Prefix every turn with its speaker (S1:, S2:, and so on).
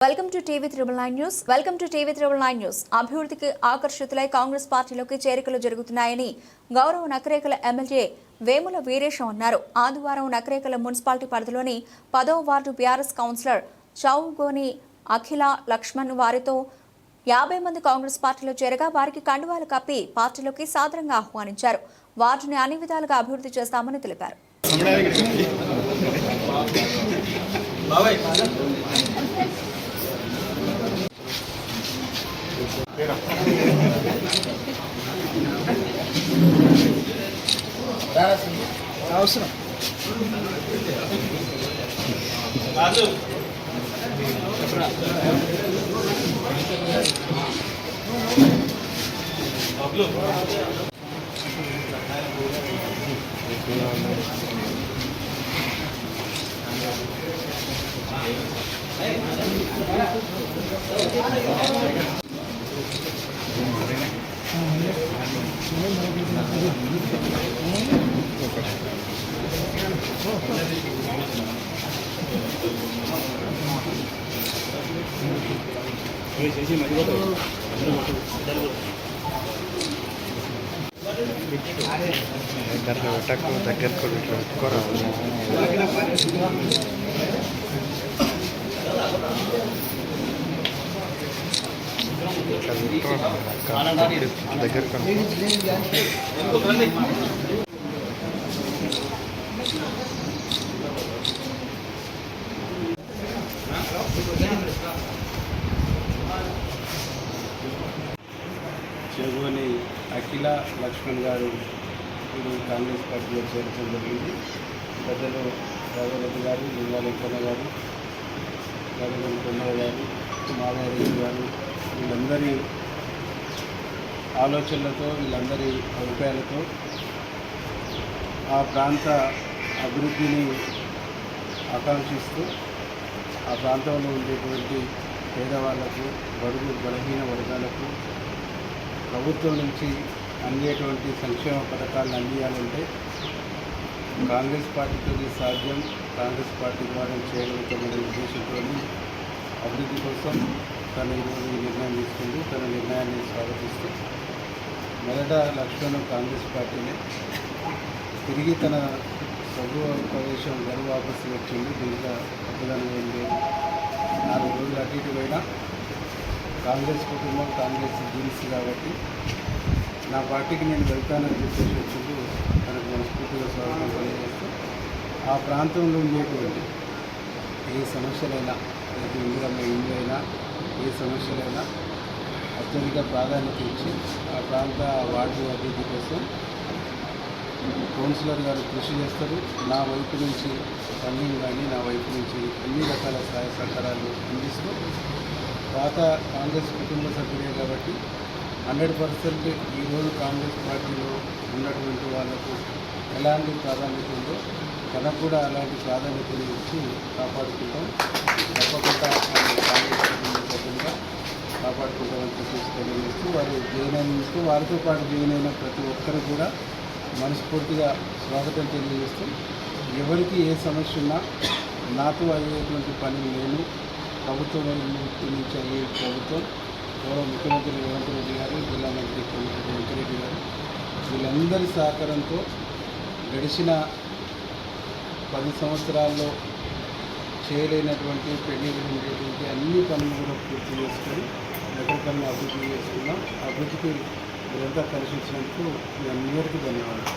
S1: Welcome to TV 9 news. అభివృద్ధికి ఆకర్షితులై కాంగ్రెస్ పార్టీలోకి చేరికలు జరుగుతున్నాయని గౌరవ నకరేకల ఎమ్మెల్యే వేముల వీరేశం అన్నారు. ఆదివారం నకరేకల మున్సిపాలిటీ పరిధిలోని 10వ వార్డు బీఆర్ఎస్ కౌన్సిలర్ చౌగోని అఖిల లక్ష్మణ్ వారితో 50 మంది కాంగ్రెస్ పార్టీలో చేరగా వారికి కండువాలు కప్పి పార్టీలోకి సాదరంగా ఆహ్వానించారు. వార్డుని అన్ని విధాలుగా అభివృద్ధి చేస్తామని తెలిపారు.
S2: అవసరం
S3: చెగుని అఖిల లక్ష్మణ్ గారు ఇప్పుడు కాంగ్రెస్ పార్టీలో చేరడం జరిగింది. పెద్దలు రాఘవరెడ్డి గారు, లింగాలెంకన్న గారు, రాఘవరెడ్డి కొమ్మయ్య గారు, మాధవరెడ్డి గారు, వీళ్ళందరి ఆలోచనలతో, వీళ్ళందరి అభిప్రాయాలతో ఆ ప్రాంత అభివృద్ధిని ఆకాంక్షిస్తూ ఆ ప్రాంతంలో ఉండేటువంటి పేదవాళ్లకు, బడుగు బలహీన వర్గాలకు ప్రభుత్వం నుంచి అందేటువంటి సంక్షేమ పథకాలను అందియాలంటే కాంగ్రెస్ పార్టీతో సాధ్యం, కాంగ్రెస్ పార్టీ ద్వారా చేయగలుగుతామనే ఉద్దేశంతో అభివృద్ధి కోసం తను ఈరోజు ఈ నిర్ణయం తీసుకుంటూ తన నిర్ణయాన్ని స్వాగతిస్తూ మొదట లక్ష్మణ్ కాంగ్రెస్ పార్టీనే తిరిగి తన సభ ప్రవేశం గడువు వాపసు వచ్చింది. దీంట్లో అద్భుతంగా ఏం లేదు. 4 రోజులు అటు ఇటు పోయినా కాంగ్రెస్ కుటుంబం కాంగ్రెస్ జీన్స్ కాబట్టి నా పార్టీకి నేను వెళ్తానని చెప్పేసి వచ్చింది. తనకు మనస్ఫూర్తిగా స్వాగతం తెలియజేస్తూ ఆ ప్రాంతంలో ఉండేటువంటి ఏ సమస్యలైనా, ఇందిరమ్మ ఇల్లు అయినా, ఏ సమస్యలైనా అత్యధిక ప్రాధాన్యత ఇచ్చి ఆ ప్రాంత వార్డు అభివృద్ధి కోసం కౌన్సిలర్ గారు కృషి చేస్తారు. నా వైపు నుంచి ఫండింగ్ కానీ, నా వైపు నుంచి అన్ని రకాల సహాయ సహకారాలు అందిస్తూ పాత కాంగ్రెస్ కుటుంబ సభ్యులే కాబట్టి 100% ఈరోజు కాంగ్రెస్ పార్టీలో ఉన్నటువంటి వాళ్లకు ఎలాంటి ప్రాధాన్యత ఉందో తనకు కూడా అలాంటి ప్రాధాన్యతను ఇచ్చి కాపాడుకుంటాం. తప్పకుండా కాంగ్రెస్ కుటుంబ సభ్యులుగా కాపాడుకుంటామని చెప్పేసి తెలియజేస్తూ వారు జాయిన్ అయినందుకు వారితో పాటు జాయిన్ అయిన ప్రతి ఒక్కరు కూడా మనస్ఫూర్తిగా స్వాగతం తెలియజేస్తూ ఎవరికి ఏ సమస్య ఉన్నా నాతో అయ్యేటువంటి పని నేను ప్రభుత్వం నుంచి అయ్యే ప్రభుత్వం గౌరవ ముఖ్యమంత్రి రేవంత్ రెడ్డి గారు, జిల్లా మంత్రి వెంకరెడ్డి గారు వీళ్ళందరి సహకారంతో గడిచిన 10 సంవత్సరాల్లో చేయలేనటువంటి పెళ్లిళ్ళు ఉండేటువంటి అన్ని పనులు కూడా పూర్తి చేసుకొని నగరికల్ని అభివృద్ధి చేసుకున్నాం. అభివృద్ధికి మీరంతా కలిసి వచ్చినందుకు మీ అందరికీ ధన్యవాదాలు.